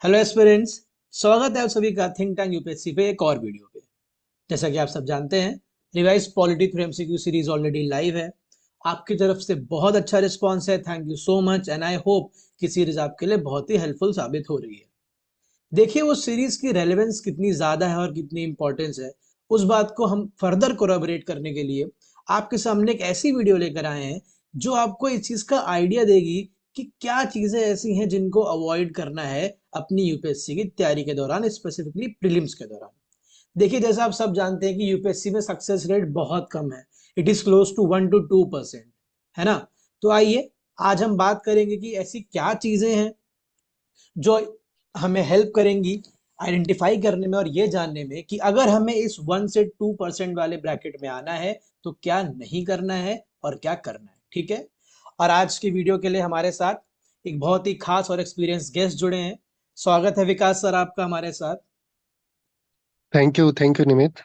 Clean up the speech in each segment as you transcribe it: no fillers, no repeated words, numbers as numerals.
Hello aspirants. स्वागत है आप सभी का थिंक टैंक यूपीएससी पे एक और वीडियो पे। जैसा कि आप सब जानते हैं, revise polity through MCQ series already live है। आपकी तरफ से बहुत अच्छा रिस्पांस है, thank you so much and I hope कि सीरीज आपके लिए बहुत ही हेल्पफुल साबित हो रही है। देखिए वो सीरीज की रेलेवेंस कितनी ज्यादा है और कितनी इंपॉर्टेंस है, उस बात को हम फर्दर कोराबरेट करने के लिए आपके सामने एक ऐसी वीडियो लेकर आए हैं जो आपको इस चीज का आइडिया देगी कि क्या चीजें ऐसी हैं जिनको अवॉइड करना है अपनी यूपीएससी की तैयारी के दौरान, स्पेसिफिकली प्रीलिम्स के दौरान। देखिए जैसा आप सब जानते हैं कि यूपीएससी में सक्सेस रेट बहुत कम है। It is close to 1 to 2%, है ना। तो आइए आज हम बात करेंगे कि ऐसी क्या चीजें हैं जो हमें हेल्प करेंगी आइडेंटिफाई करने में और ये जानने में कि अगर हमें इस 1 से 2% वाले ब्रैकेट में आना है तो क्या नहीं करना है और क्या करना है। ठीक है। और आज की वीडियो के लिए हमारे साथ एक बहुत ही खास और एक्सपीरियंस गेस्ट जुड़े हैं। स्वागत है विकास सर आपका हमारे साथ। Thank you Nimit.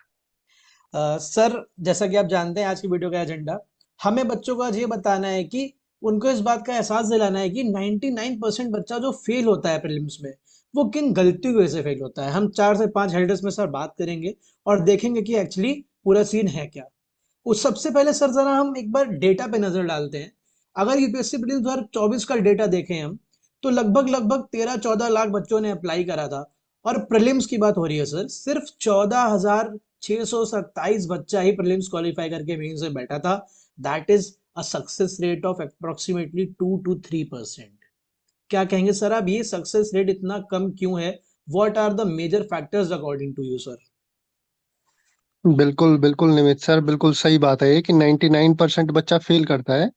सर जैसा कि आप जानते हैं आज की वीडियो का एजेंडा, हमें बच्चों को आज ये बताना है कि उनको इस बात का एहसास दिलाना है कि 99% बच्चा जो फेल होता है प्रीलिम्स में वो किन गलतियों की वजह से फेल होता है। हम 4 से 5 हेडर्स में सर बात करेंगे और देखेंगे कि एक्चुअली पूरा सीन है क्या। उस सबसे पहले सर जरा हम एक बार डेटा पे नजर डालते हैं। अगर यूपीएससी प्रीलिम्स 2024 का डेटा देखें हम, तो लगभग लगभग 13-14 लाख बच्चों ने अप्लाई करा था। और प्रीलिम्स की बात हो रही है सर, सिर्फ 14,627 बच्चा ही प्रीलिम्स क्वालिफाई करके मेंस में बैठा था। That is a success rate of approximately 2 to 3%। क्या कहेंगे सर आप, ये सक्सेस रेट इतना कम क्यों है? What are the major factors according to you sir? बिल्कुल बिल्कुल निमित सर, बिल्कुल सही बात है ये कि 99% बच्चा फेल करता है।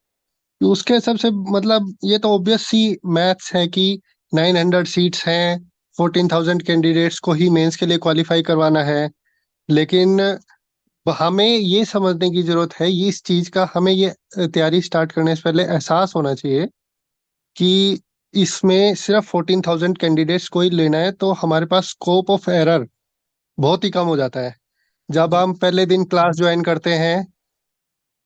तो उसके हिसाब से मतलब ये तो ऑब्वियस सी मैथ्स है कि 900 सीट्स हैं, 14,000 कैंडिडेट्स को ही मेंस के लिए क्वालिफाई करवाना है। लेकिन हमें ये समझने की जरूरत है, ये इस चीज का हमें ये तैयारी स्टार्ट करने से पहले एहसास होना चाहिए कि इसमें सिर्फ 14,000 कैंडिडेट्स को ही लेना है तो हमारे पास स्कोप ऑफ एरर बहुत ही कम हो जाता है। जब जी। हम पहले दिन क्लास ज्वाइन करते हैं,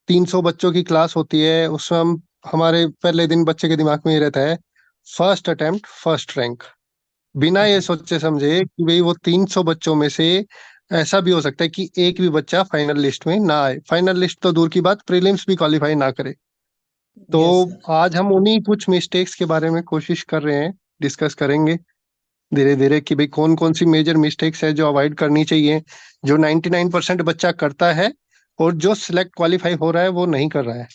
300 बच्चों की क्लास होती है, उसमें हम हमारे पहले दिन बच्चे के दिमाग में ये रहता है, फर्स्ट अटेम्प्ट फर्स्ट रैंक। बिना ये जी। सोचे समझे कि भाई वो 300 बच्चों में से ऐसा भी हो सकता है कि एक भी बच्चा फाइनल लिस्ट में ना आए, फाइनल लिस्ट तो दूर की बात, प्रीलिम्स भी क्वालिफाई ना करे। तो यस सर। आज हम उन्हीं कुछ मिस्टेक्स के बारे में कोशिश कर रहे हैं, डिस्कस करेंगे धीरे धीरे कि भाई कौन कौन सी मेजर मिस्टेक्स है जो अवॉइड करनी चाहिए, जो 99% बच्चा करता है और जो सिलेक्ट क्वालिफाई हो रहा है वो नहीं कर रहा है।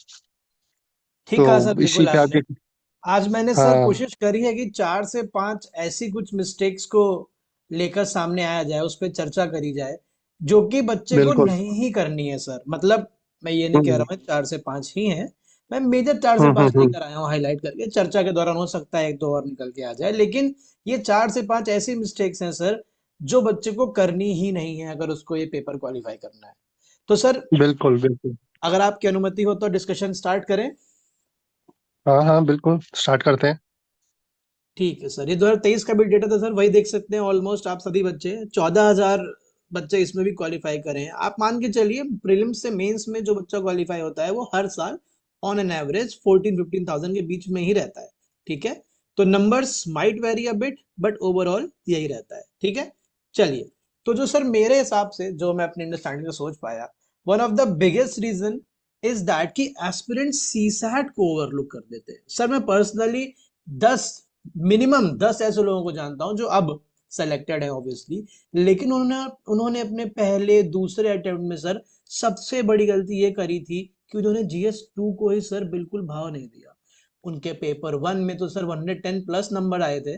ठीक तो कहा सर, इसी बिल्कुल पे आपने। आगे। आज मैंने सर हाँ कोशिश करी है कि 4 से 5 ऐसी कुछ मिस्टेक्स को लेकर सामने आया जाए, उस पर चर्चा करी जाए जो कि बच्चे को बिल्कुल। नहीं ही करनी है सर। मतलब मैं ये नहीं कह हम्म रहा हूँ 4 से 5 ही हैं। मैं मेजर 4 से 5 लेकर आया हूँ हाईलाइट करके, चर्चा के दौरान हो सकता है एक दो और निकल के आ जाए, लेकिन ये 4 से 5 ऐसी मिस्टेक्स हैं सर जो बच्चे को करनी ही नहीं है अगर उसको ये पेपर क्वालिफाई करना है। तो सर बिल्कुल बिल्कुल। अगर आपकी अनुमति हो तो डिस्कशन स्टार्ट करें। हाँ हाँ बिल्कुल, स्टार्ट करते हैं। ठीक है सर, ये 2023 का भी डेटा था सर, वही देख सकते हैं। ऑलमोस्ट आप सभी बच्चे 14,000 बच्चे इसमें भी क्वालिफाई करे हैं। आप मान के चलिए प्रीलिम्स से मेंस में जो बच्चा क्वालिफाई होता है वो हर साल ऑन एन एवरेज 14-15,000 के बीच में ही रहता है। ठीक है। तो numbers might very a bit but overall यही रहता है। ठीक है। चलिए, तो जो सर मेरे हिसाब से जो मैं अपनी अंडरस्टैंडिंग से सोच पाया, one of the biggest reason is that कि एस्पिरेंट सीसैट को ओवरलुक कर देते हैं। सर मैं पर्सनली 10 मिनिमम 10 ऐसे लोगों को जानता हूं जो अब सेलेक्टेड है ऑब्वियसली, लेकिन उन्होंने उन्होंने अपने पहले दूसरे अटेम्प्ट में सर सबसे बड़ी गलती ये करी थी कि उन्होंने जीएस 2 को ही सर बिल्कुल भाव नहीं दिया। उनके पेपर 1 में तो सर 110 प्लस नंबर आए थे,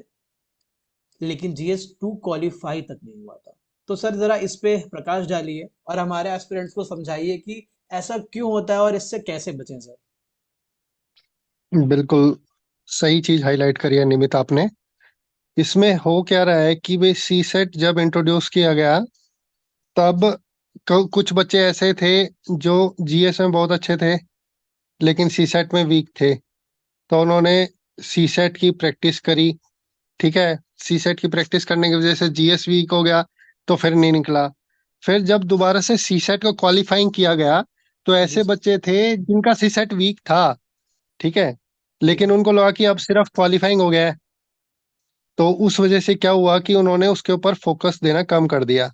लेकिन जीएस 2 क्वालिफाई तक नहीं हुआ था। तो सर जरा इस पे प्रकाश डालिए और हमारे एस्पिरेंट्स को समझाइए कि ऐसा क्यों होता है और इससे कैसे बचें सर। बिल्कुल सही चीज हाईलाइट करी है निमित आपने। इसमें हो क्या रहा है कि भाई सी सेट जब इंट्रोड्यूस किया गया, तब कुछ बच्चे ऐसे थे जो जीएस में बहुत अच्छे थे लेकिन सी सेट में वीक थे। तो उन्होंने सी सेट की प्रैक्टिस करी। ठीक है, सी सेट की प्रैक्टिस करने की वजह से जीएस वीक हो गया, तो फिर नहीं निकला। फिर जब दोबारा से सी सेट को क्वालिफाइंग किया गया, तो जी ऐसे सर। बच्चे थे जिनका सी सेट वीक था। ठीक है, ठीक लेकिन है। उनको लगा कि अब सिर्फ क्वालिफाइंग हो गया है, तो उस वजह से क्या हुआ कि उन्होंने उसके ऊपर फोकस देना कम कर दिया।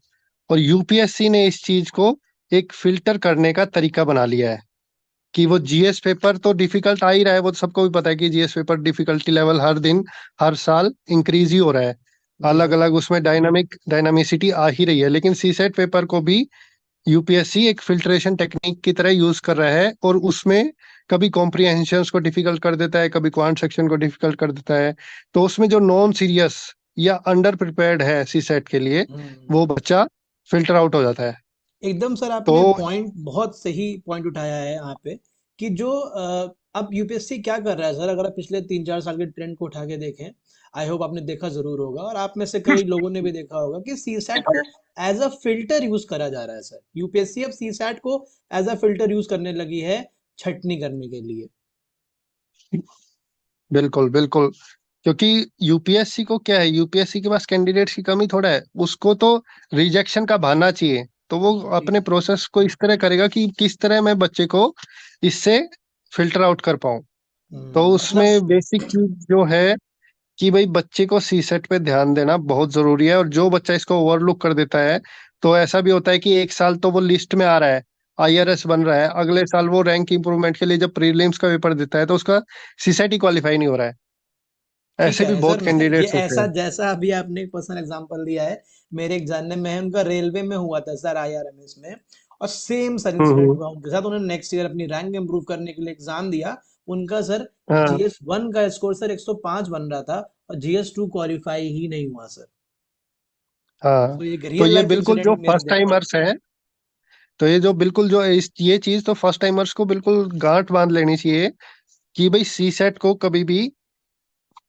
और यूपीएससी ने इस चीज को एक फिल्टर करने का तरीका बना लिया है कि वो जीएस पेपर तो डिफिकल्ट आ ही रहा है, वो तो सबको भी पता है कि जीएस पेपर डिफिकल्टी लेवल हर दिन हर साल इंक्रीज ही हो रहा है। जी अलग सर। अलग उसमें डायनामिसिटी आ ही रही है, लेकिन सीसेट पेपर को भी यूपीएससी एक फिल्ट्रेशन टेक्निक की तरह यूज कर रहा है, और उसमें कभी कॉम्प्रिहेंशंस को डिफिकल्ट कर देता है, कभी क्वांट सेक्शन को डिफिकल्ट कर देता है। तो उसमें जो नॉन सीरियस या अंडर प्रिपेयर्ड है सीसेट के लिए, हम्म। वो बच्चा फिल्टर आउट हो जाता है। एकदम सर, तो आपने पॉइंट बहुत सही पॉइंट उठाया है यहाँ पे कि जो अब यूपीएससी क्या कर रहा है सर, अगर आप पिछले 3-4 साल के ट्रेंड को उठा के देखें, आई होप आपने देखा जरूर होगा और आप में से कई लोगों ने भी देखा होगा कि सीसैट को एज अ फिल्टर यूज करा जा रहा है सर। यूपीएससी अब सीसैट को एज अ फिल्टर यूज करने लगी है छटनी करने के लिए। बिल्कुल बिल्कुल, क्योंकि यूपीएससी को क्या है, यूपीएससी के पास कैंडिडेट्स की कमी थोड़ा है, उसको तो रिजेक्शन का बहाना चाहिए। तो वो जी अपने सर। प्रोसेस को इस तरह करेगा कि किस तरह मैं बच्चे को इससे फिल्टर आउट कर पाऊं। तो मतलब उसमें बेसिक चीज जो है कि भाई बच्चे को सीसेट पे ध्यान देना बहुत जरूरी है, और जो बच्चा इसको ओवरलुक कर देता है, तो ऐसा भी होता है कि एक साल तो वो लिस्ट में आ रहा है, आईआरएस बन रहा है, अगले साल वो रैंक इंप्रूवमेंट के लिए जब प्रीलिम्स का पेपर देता है तो उसका सीसेट ही क्वालिफाई नहीं हो रहा है। ठीक ऐसे भी है सर। बहुत मैं ये कैंडिडेट्स होते ऐसा, हैं। जैसा अभी आपने एक पर्सनल एग्जांपल दिया है, मेरे एक जानने में है, उनका रेलवे में हुआ था सर, आईआरएमएस में, और सेम सर इंसिडेंट हम्म। हुआ उनके साथ। उन्होंने नेक्स्ट ईयर अपनी रैंक इंप्रूव करने के लिए एग्जाम दिया। उनका सर हाँ जीएस वन का स्कोर सर 105 बन रहा था, और जीएस टू क्वालिफाई ही नहीं हुआ सर। हाँ। तो एक तो रियल ये लाइफ बिल्कुल इंसिडेंट जो मेरे फर्स्ट देखने को टाइमर्स मिला। है, तो ये जो बिल्कुल जो इस ये चीज तो फर्स्ट टाइमर्स को बिल्कुल गांठ बांध लेनी चाहिए कि भाई सी सेट को कभी भी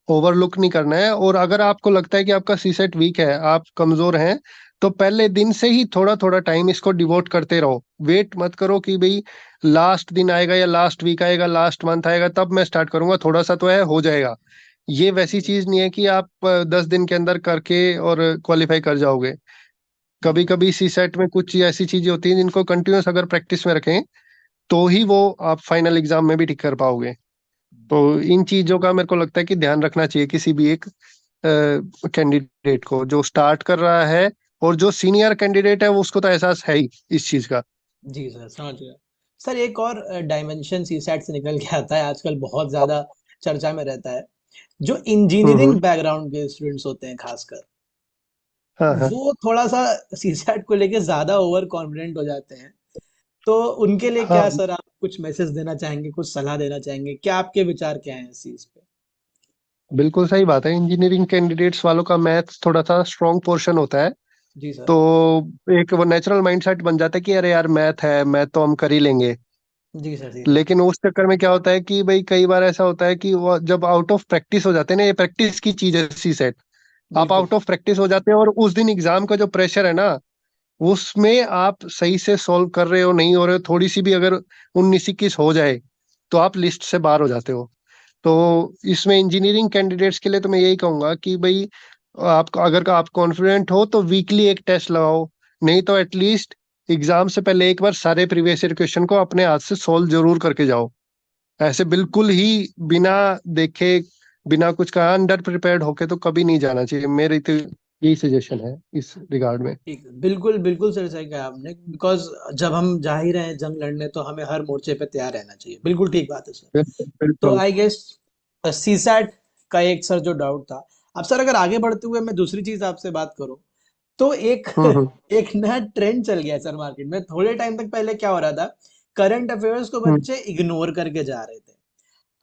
ओवरलुक नहीं करना है। और अगर आपको लगता है कि आपका सी सेट वीक है, आप कमजोर हैं, तो पहले दिन से ही थोड़ा थोड़ा टाइम इसको डिवोट करते रहो। वेट मत करो कि भाई लास्ट दिन आएगा या लास्ट वीक आएगा, लास्ट मंथ आएगा तब मैं स्टार्ट करूंगा, थोड़ा सा तो है हो जाएगा। ये वैसी जी चीज नहीं है कि आप 10 दिन के अंदर करके और क्वालिफाई कर जाओगे। कभी जी कभी सी सेट में कुछ ऐसी चीजें होती हैं जिनको कंटिन्यूस अगर प्रैक्टिस में रखें, तो ही वो आप फाइनल एग्जाम में भी टिक कर पाओगे। तो इन चीजों का मेरे को लगता है कि ध्यान रखना चाहिए किसी भी एक कैंडिडेट को जो स्टार्ट कर रहा है, और जो सीनियर कैंडिडेट है वो उसको तो एहसास है ही इस चीज का। जी सर, समझ गया। सर एक और डायमेंशन सीसैट से निकल के आता है, आजकल बहुत ज्यादा चर्चा में रहता है। जो इंजीनियरिंग हम्म। बैकग्राउंड के स्टूडेंट्स होते हैं खासकर, हाँ हाँ वो थोड़ा सा सीसैट को लेके ज्यादा ओवर कॉन्फिडेंट हो जाते हैं। तो उनके लिए क्या हाँ। सर, आप कुछ मैसेज देना चाहेंगे, कुछ सलाह देना चाहेंगे, क्या आपके विचार क्या हैं इस चीज पे? बिल्कुल सही बात है, इंजीनियरिंग कैंडिडेट्स वालों का मैथ्स थोड़ा सा स्ट्रॉन्ग पोर्शन होता है। जी सर। तो एक वो नेचुरल माइंडसेट बन जाता है कि अरे यार मैथ है, मैथ तो हम कर ही लेंगे। जी सर। जी सर। लेकिन उस चक्कर में क्या होता है कि भाई कई बार ऐसा होता है कि वो जब आउट ऑफ प्रैक्टिस हो जाते हैं ना, ये प्रैक्टिस की चीज है सी सेट। आप बिल्कुल। आउट ऑफ प्रैक्टिस हो जाते हैं, और उस दिन एग्जाम का जो प्रेशर है ना, उसमें आप सही से सॉल्व कर रहे हो नहीं हो रहे हो, थोड़ी सी भी अगर 19-21 हो जाए, तो आप लिस्ट से बाहर हो जाते हो। तो इसमें इंजीनियरिंग कैंडिडेट्स के लिए तो मैं यही कहूंगा कि भाई आप अगर आप कॉन्फिडेंट हो तो वीकली एक टेस्ट लगाओ, नहीं तो एटलीस्ट एग्जाम से पहले एक बार सारे प्रीवियस ईयर क्वेश्चन को अपने हाथ से सॉल्व जरूर करके जाओ। ऐसे बिल्कुल ही बिना देखे, बिना कुछ कहा अंडर प्रिपेयर्ड होके तो कभी नहीं जाना चाहिए। मेरी तो यही सजेशन है इस रिगार्ड में। ठीक है, बिल्कुल बिल्कुल सर, सही कहा आपने, बिकॉज जब हम जा ही रहे हैं जंग लड़ने, तो हमें हर मोर्चे पे तैयार रहना चाहिए। बिल्कुल ठीक बात है सर। बिल्कुल तो बिल्कुल। आई गेस सीसैट का एक सर जो डाउट था। अब सर अगर आगे बढ़ते हुए मैं दूसरी चीज आपसे बात करूं, तो एक हम्म। एक नया ट्रेंड चल गया है सर मार्केट में। थोड़े टाइम तक पहले क्या हो रहा था, करंट अफेयर्स को हम्म। बच्चे इग्नोर करके जा रहे थे।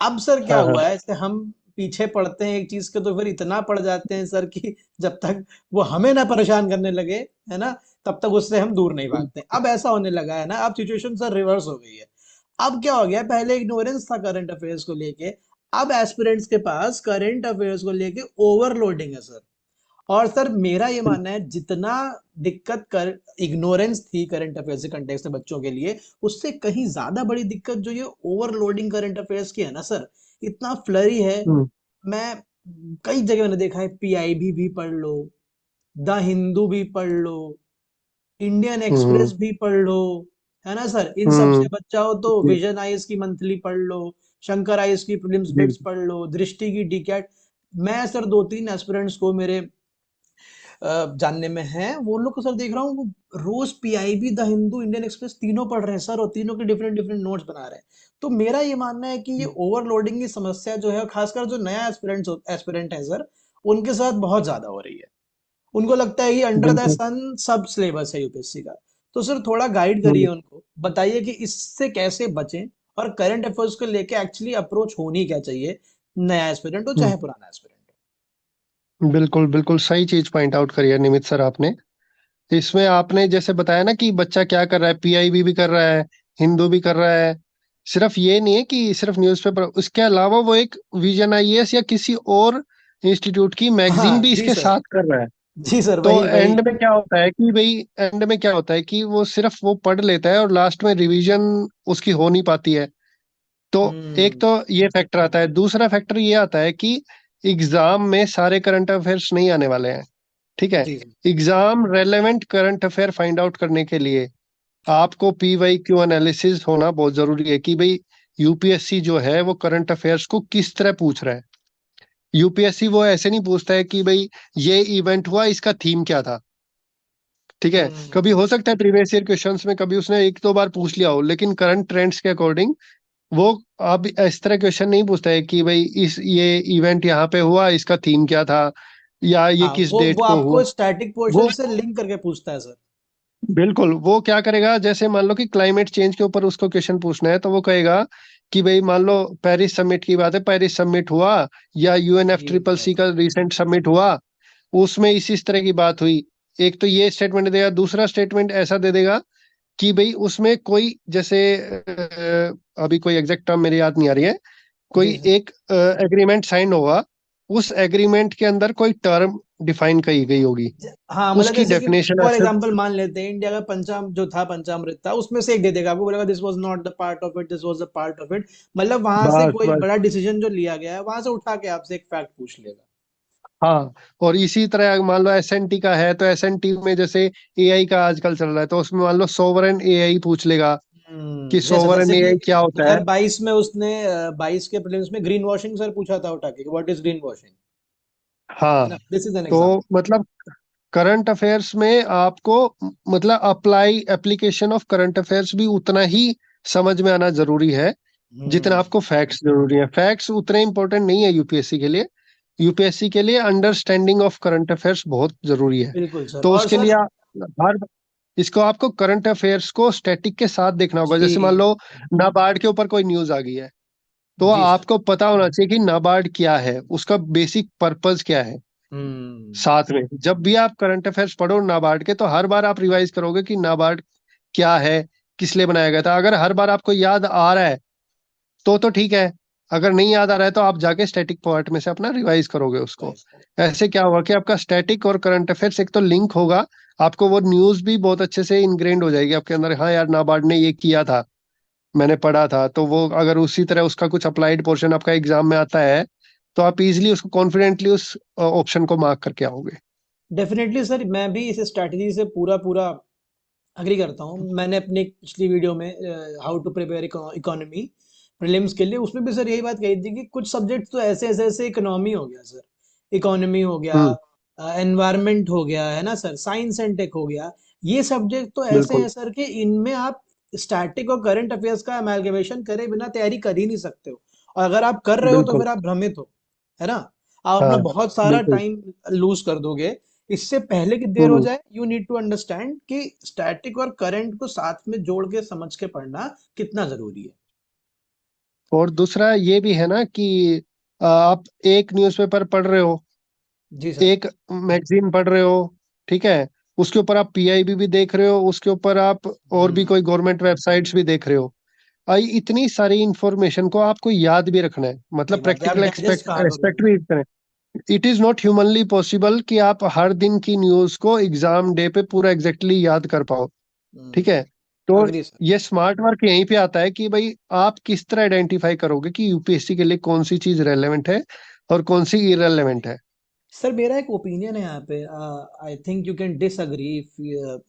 अब सर क्या हाँ हाँ। हुआ है, इससे हम पीछे पड़ते हैं एक चीज के, तो फिर इतना पड़ जाते हैं सर कि जब तक वो हमें ना परेशान करने लगे, है ना, तब तक उससे हम दूर नहीं भागते। अब ऐसा होने लगा है ना, अब सिचुएशन सर रिवर्स हो गई है। अब क्या हो गया, पहले इग्नोरेंस था करंट अफेयर्स को लेके, अब एस्पिरेंट्स के पास करंट अफेयर्स को लेके ओवरलोडिंग है सर। और सर मेरा ये मानना है, जितना दिक्कत कर इग्नोरेंस थी करंट अफेयर्स के कंटेक्स्ट में बच्चों के लिए, उससे कहीं ज्यादा बड़ी दिक्कत जो ये ओवरलोडिंग करंट अफेयर्स की है ना सर, इतना फ्लरी है। हम्म। मैं कई जगह मैंने देखा है, पीआईबी भी पढ़ लो, द हिंदू भी पढ़ लो, इंडियन एक्सप्रेस हम्म। भी पढ़ लो, है ना सर, इन सब से हम्म। बच्चा हो तो जी विजन आईएएस की मंथली पढ़ लो, शंकर आईएएस की प्रीलिम्स जी। बिट्स पढ़ लो, दृष्टि की डीकैट। मैं सर दो तीन एस्पिरेंट्स को मेरे जानने में है, वो लोग को सर देख रहा हूँ, वो रोज PIB, the Hindu, Indian Express तीनों पढ़ रहे हैं सर, और तीनों के डिफरेंट डिफरेंट नोट्स बना रहे हैं। तो मेरा ये मानना है कि ये ओवरलोडिंग की समस्या जो है, खासकर जो नया एस्पिरेंट है सर, उनके साथ बहुत ज्यादा हो रही है। उनको लगता है कि अंडर द बिल्कुल। सन सब सिलेबस है यूपीएससी का। तो सर थोड़ा गाइड करिए हम्म, उनको, बताइए कि इससे कैसे बचें, और करंट अफेयर्स को लेके एक्चुअली अप्रोच होनी क्या चाहिए, नया एस्पिरेंट हो हम्म, चाहे पुराना एस्पिरेंट बिल्कुल बिल्कुल सही चीज पॉइंट आउट करी है निमित सर आपने। इसमें आपने जैसे बताया ना कि बच्चा क्या कर रहा है, पीआईबी भी कर रहा है, हिंदू भी कर रहा है। सिर्फ ये नहीं है कि सिर्फ न्यूज़पेपर, उसके अलावा वो एक विजन आईएएस या किसी और इंस्टीट्यूट की हो। मैगजीन हाँ भी जी इसके सर। साथ कर रहा है। जी सर, तो वही वही। एंड में क्या होता है कि वो सिर्फ वो पढ़ लेता है और लास्ट में रिवीजन उसकी हो नहीं पाती है। तो एक हम्म। तो ये फैक्टर आता है, दूसरा फैक्टर ये आता है कि एग्जाम में सारे करंट अफेयर्स नहीं आने वाले हैं। ठीक है। Ji sir. Exam relevant current affair find out करने के लिए आपको पीवाई क्यू एनालिसिस होना बहुत जरूरी है कि भाई यूपीएससी जो है वो करंट अफेयर्स को किस तरह पूछ रहा है। यूपीएससी वो ऐसे नहीं पूछता है कि भाई ये इवेंट हुआ, इसका थीम क्या था। ठीक है। कभी हम्म। हो सकता है प्रीवियस ईयर क्वेश्चंस में कभी उसने एक दो बार पूछ लिया हो, लेकिन करंट ट्रेंड्स के अकॉर्डिंग वो अब इस तरह क्वेश्चन नहीं पूछता है कि भाई इस ये इवेंट यहाँ पे हुआ, इसका थीम क्या था, या ये हाँ, किस वो डेट को हुआ। आपको स्टैटिक पोर्शन वो से लिंक करके पूछता है सर। बिल्कुल, वो क्या करेगा, जैसे मान लो कि क्लाइमेट चेंज के ऊपर उसको क्वेश्चन पूछना है तो वो कहेगा कि भाई मान लो पेरिस समिट की बात है, पेरिस समिट हुआ या यूएनएफ जी ट्रिपल सी सर। का रिसेंट समिट हुआ, उसमें इस तरह की बात हुई। एक तो ये स्टेटमेंट देगा, दूसरा स्टेटमेंट ऐसा दे देगा कि भाई उसमें कोई जैसे अभी कोई एग्जैक्ट टर्म मेरी याद नहीं आ रही है, कोई जी सर। एक एग्रीमेंट साइन होगा, उस एग्रीमेंट के अंदर कोई टर्म डिफाइन की गई होगी, हाँ, मतलब उसकी जैसे कि डेफिनेशन फॉर ऐसे। एग्जांपल मान लेते हैं, इंडिया का पंचाम जो था, पंचामृत था, उसमें से एक दे देगा, आपको बोलेगा this was not the part of it, this was the part of it. मतलब वहां से बस कोई बस। बड़ा डिसीजन जो लिया गया है, वहां से उठा के आपसे एक फैक्ट पूछ लेगा। हाँ, और इसी तरह मान लो एसएनटी का है तो एसएनटी में जैसे एआई का आजकल चल रहा है तो उसमें मान लो सोवरेन एआई पूछ लेगा कि जैसे सोवरेन जैसे कि एआई क्या होता है। 2022 में उसने 22 के प्रीलिम्स में ग्रीन वॉशिंग सर पूछा था उठा के, व्हाट इज ग्रीन वॉशिंग, हाँ, है ना, दिस इज एन तो एग्जांपल। मतलब करंट अफेयर्स में आपको मतलब apply application of current affairs भी उतना ही समझ में आना जरूरी है जितना हम्म। आपको फैक्ट्स जरूरी है। फैक्ट्स उतने इंपॉर्टेंट नहीं है यूपीएससी के लिए। यूपीएससी के लिए अंडरस्टैंडिंग ऑफ करंट अफेयर्स बहुत जरूरी है। बिल्कुल सर, तो और उसके लिए सर। हर इसको आपको करंट अफेयर्स को स्टैटिक के साथ देखना होगा। जी। जैसे मान लो नाबार्ड के ऊपर कोई न्यूज आ गई है, तो जी सर। आपको पता होना चाहिए कि नाबार्ड क्या है, उसका बेसिक पर्पस क्या है। हम्म। साथ में जब भी आप करंट अफेयर्स पढ़ो नाबार्ड के, तो हर बार आप रिवाइज करोगे कि नाबार्ड क्या है, किस लिए बनाया गया था। अगर हर बार आपको याद आ रहा है तो ठीक है। अगर नहीं याद आ रहा है तो आप जाके स्टैटिक पार्ट में से अपना रिवाइज करोगे उसको। राइट। ऐसे क्या होगा कि आपका स्टैटिक और करंट अफेयर्स एक तो लिंक होगा, आपको वो न्यूज भी बहुत अच्छे से इनग्रेन्ड हो जाएगी आपके अंदर। हाँ यार, नाबार्ड ने ये किया था, मैंने पढ़ा था। तो वो अगर उसी तरह उसका कुछ अप्लाइड पोर्शन आपका एग्जाम में आता है तो आप इजिली उसको कॉन्फिडेंटली उस ऑप्शन को मार्क करके आओगे। डेफिनेटली सर, मैं भी इस स्ट्रैटेजी से पूरा पूरा अग्री करता हूँ। मैंने अपनी एक पिछली वीडियो में how to prepare economy prelims के लिए, उसमें भी सर यही बात कही थी कि कुछ सब्जेक्ट तो ऐसे ऐसे ऐसे, इकोनॉमी हो गया सर, इकोनॉमी हो गया, हम्म। एनवायरनमेंट हो गया, है ना सर, साइंस एंड टेक हो गया, ये सब्जेक्ट तो ऐसे बिल्कुल हैं सर कि इनमें आप स्टैटिक और करंट अफेयर्स का अमेलगमेशन करे बिना तैयारी कर ही नहीं सकते हो। और अगर आप कर रहे हो तो बिल्कुल। फिर आप भ्रमित हो, है ना, आप अपना हाँ, बहुत सारा बिल्कुल। टाइम लूज कर दोगे। इससे पहले कि देर हो हम्म। जाए, यू नीड टू अंडरस्टैंड कि स्टैटिक और करंट को साथ में जोड़ के समझ के पढ़ना कितना जरूरी है। और दूसरा ये भी है ना कि आप एक न्यूज़पेपर पढ़ रहे हो, जी सर। एक मैगजीन पढ़ रहे हो, ठीक है, उसके ऊपर आप पीआईबी भी देख रहे हो, उसके ऊपर आप और भी हम्म। कोई गवर्नमेंट वेबसाइट्स भी देख रहे हो। आई इतनी सारी इंफॉर्मेशन को आपको याद भी रखना है, सही मतलब बात है, आप प्रैक्टिकल डाइजेस्ट एक्सपेक्ट कहाँ रेस्पेक्ट करोगे। भी करें। It is not humanly possible कि आप हर दिन की न्यूज को एग्जाम डे पे पूरा एग्जैक्टली याद कर पाओ। ठीक है। तो अग्री सर। ये स्मार्ट वर्क यहीं पे आता है कि भाई आप किस तरह आइडेंटिफाई करोगे कि यूपीएससी के लिए कौन सी चीज रेलेवेंट है और कौन सी इरेलेवेंट है। सर मेरा एक ओपिनियन है यहाँ पे, I think you can disagree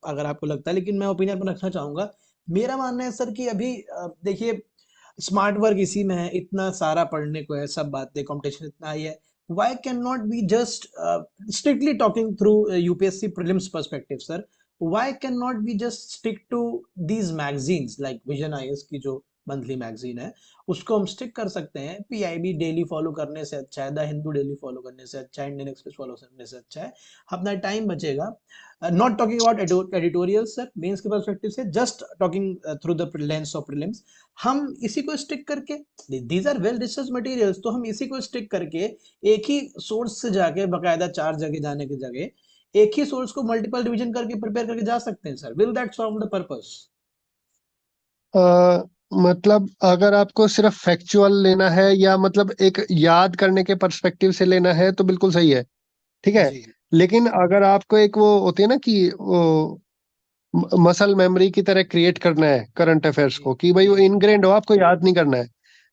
अगर आपको लगता है, लेकिन मैं ओपिनियन पर रखना चाहूंगा। मेरा मानना है सर कि अभी देखिए, स्मार्ट वर्क इसी में है, इतना सारा पढ़ने को है, सब बातें, कंपटीशन इतना ही है। why cannot we just strictly talking through UPSC prelims perspective, sir? Why cannot we just stick to these magazines like Vision IS की जो मंथली मैगजीन है, उसको हम स्टिक कर सकते हैं। PIB डेली फॉलो करने से अच्छा है, द हिंदू डेली फॉलो करने से अच्छा है, इंडियन एक्सप्रेस फॉलो करने से अच्छा है, अपना टाइम बचेगा। Not talking about editorial sir, mains के पर्सपेक्टिव से, just talking through the lens of prelims, हम इसी को स्टिक करके, these are well research materials, तो हम इसी को स्टिक करके एक ही सोर्स से जाके बकायदा 4 जगह जाने की जगह एक ही सोर्स को मल्टीपल रिवीजन करके प्रिपेयर करके जा सकते हैं sir. Will that solve the purpose? मतलब अगर आपको सिर्फ फैक्चुअल लेना है या मतलब एक याद करने के पर्सपेक्टिव से लेना है तो बिल्कुल सही है, ठीक है। जी। लेकिन अगर आपको एक वो होती है ना कि वो मसल मेमोरी की तरह क्रिएट करना है करंट अफेयर्स जी। को, कि भाई वो जी। इनग्रेन्ड हो, आपको याद नहीं करना है,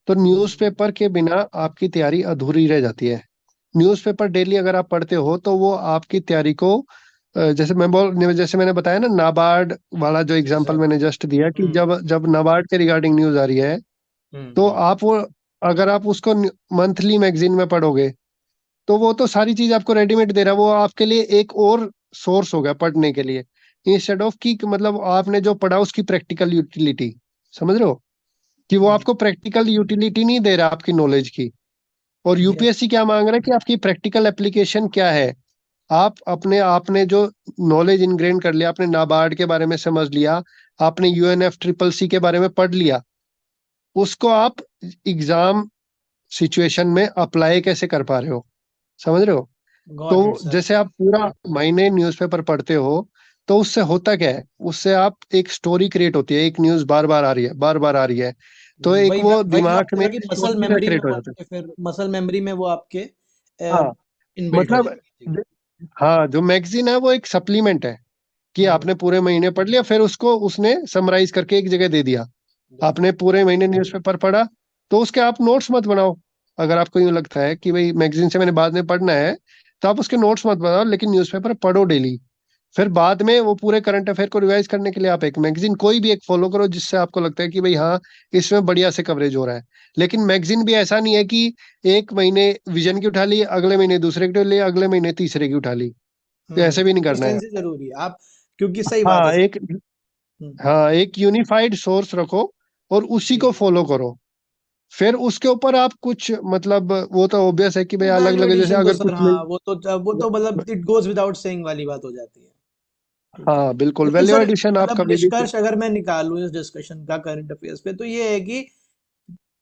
तो हम्म। न्यूज़पेपर के बिना आपकी तैयारी अधूरी रह जाती है। न्यूज़पेपर डेली अगर आप पढ़ते हो तो वो आपकी तैयारी को जैसे मैंने बताया ना, नाबार्ड वाला जो जी एग्जांपल सर। मैंने जस्ट दिया, कि हम्म। जब जब नाबार्ड के रिगार्डिंग न्यूज आ रही है, तो हम्म। आप वो, अगर आप उसको मंथली मैगजीन में पढ़ोगे तो वो तो सारी चीज आपको रेडीमेड दे रहा है, वो आपके लिए एक और सोर्स हो गया पढ़ने के लिए, इंस्टेड ऑफ कि मतलब आपने जो पढ़ा उसकी प्रैक्टिकल यूटिलिटी। समझ रहे हो कि वो हम्म। आपको प्रैक्टिकल यूटिलिटी नहीं दे रहा आपकी नॉलेज की। और जी। यूपीएससी क्या मांग रहा है कि आपकी प्रैक्टिकल एप्लीकेशन क्या है। आप अपने आपने जो नॉलेज इनग्रेन कर लिया, आपने नाबार्ड के बारे में समझ लिया, आपने यूएनएफ ट्रिपल सी के बारे में पढ़ लिया, उसको आप एग्जाम सिचुएशन में अप्लाई कैसे कर पा रहे हो। समझ रहे हो। गॉट इट तो सर। जैसे आप पूरा महीने न्यूज़पेपर पढ़ते हो, तो उससे होता क्या है, उससे आप एक स्टोरी क्रिएट होती है, एक न्यूज बार बार आ रही है, बार बार आ रही है, तो एक वो वही जो दिमाग आपने में कहा कि मसल स्टोरी की तरह मेमोरी में क्रिएट हो वो जाता है। आपके, फिर मसल मेमोरी में वो आपके हाँ, इनबिल्ट हो मतलब जाएगी। हाँ, जो मैगजीन है वो एक सप्लीमेंट है, कि हम्म। आपने पूरे महीने पढ़ लिया, फिर उसको उसने समराइज करके एक जगह दे दिया। आपने पूरे महीने न्यूज़पेपर पढ़ा, तो उसके आप नोट्स मत बनाओ। अगर आपको यूं लगता है कि भाई मैगजीन से मैंने बाद में पढ़ना है, तो आप उसके नोट्स मत बनाओ, लेकिन न्यूज़पेपर पढ़ो डेली। फिर बाद में वो पूरे करंट अफेयर को रिवाइज करने के लिए आप एक मैगजीन कोई भी एक फॉलो करो, जिससे आपको लगता है कि भाई हाँ, इसमें बढ़िया से कवरेज हो रहा है। लेकिन मैगजीन भी ऐसा नहीं है कि एक महीने विजन की उठा ली, अगले महीने दूसरे की उठा ली, अगले महीने तीसरे की उठा ली, तो ऐसे भी नहीं करना है। कंसिस्टेंसी जरूरी है आप, क्योंकि सही बात है हाँ सर। एक हाँ, एक यूनिफाइड सोर्स रखो और उसी जी। को फॉलो करो। फिर उसके ऊपर आप कुछ मतलब, वो तो ऑब्वियस है कि भाई अलग वैल्यू अलग, जैसे एडिशन तो अगर सर, कुछ हाँ, नहीं। वो तो मतलब इट गोज विदाउट सेइंग वाली बात हो जाती है। ठीक है। हाँ बिल्कुल, लेकिन वैल्यू सर, एडिशन आप मतलब कभी भी। निष्कर्ष अगर मैं निकालूं इस डिस्कशन का करंट अफेयर्स पे, तो ये है कि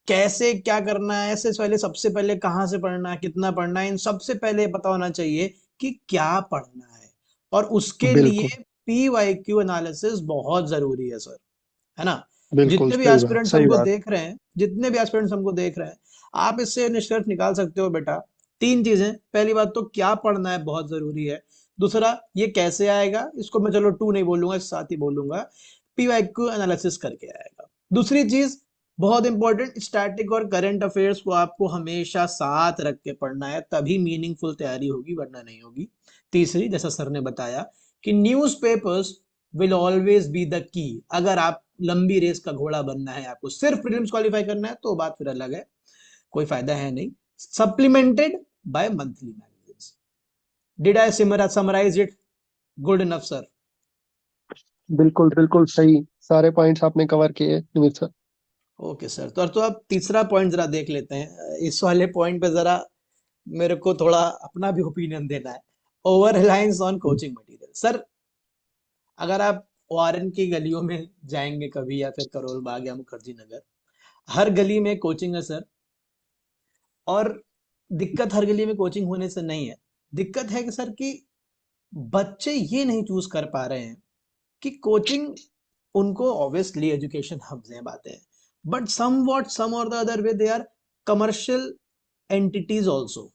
कैसे क्या करना है, ऐसे पहले सबसे पहले कहाँ से पढ़ना है, कितना पढ़ना है, इन सबसे पहले पता होना चाहिए कि क्या पढ़ना है। और उसके लिए बिल्कुल PYQ एनालिसिस बहुत जरूरी है सर, है ना? बिल्कुल जितने भी सही बात, एस्पिरेंट्स सही हमको बात। देख रहे हैं, जितने भी एस्पिरेंट्स हमको देख रहे हैं, आप इससे निष्कर्ष निकाल सकते हो बेटा। 3 चीजें, पहली बात तो क्या पढ़ना है बहुत जरूरी है। दूसरा, ये कैसे आएगा, इसको मैं चलो टू नहीं बोलूंगा, इस साथ ही बोलूंगा, PYQ एनालिसिस करके आएगा। दूसरी चीज, बहुत इंपॉर्टेंट, स्टैटिक और करंट अफेयर्स को आपको हमेशा साथ रख के पढ़ना है, तभी मीनिंगफुल तैयारी होगी, वरना नहीं होगी। तीसरी, जैसा सर ने बताया कि newspapers will always be the key. अगर आप लंबी रेस का घोड़ा बनना है, आपको सिर्फ प्रीलिम्स क्वालिफाई करना है, तो बात फिर अलग है, कोई फायदा है नहीं। Supplemented by monthly magazines. Did I summarise it good enough sir? बिल्कुल बिल्कुल सही, सारे पॉइंट्स आपने कवर किए निमित सर। ओके सर, तो अब तीसरा पॉइंट जरा देख लेते हैं। इस वाले पॉइंट पे जरा मेरे को थोड़ा अपना भी ओपिनियन देना है। Over reliance on coaching material sir. अगर आप ORN की गलियों में जाएंगे कभी, या फिर करोल बाग या मुखर्जी नगर, हर गली में कोचिंग है सर। और दिक्कत हर गली में कोचिंग होने से नहीं है, दिक्कत है कि सर कि बच्चे ये नहीं चूज कर पा रहे हैं कि कोचिंग, उनको ऑब्वियसली एजुकेशन हब्स हैं, बातें हैं, बट सम वॉट सम और the other way they are commercial entities also.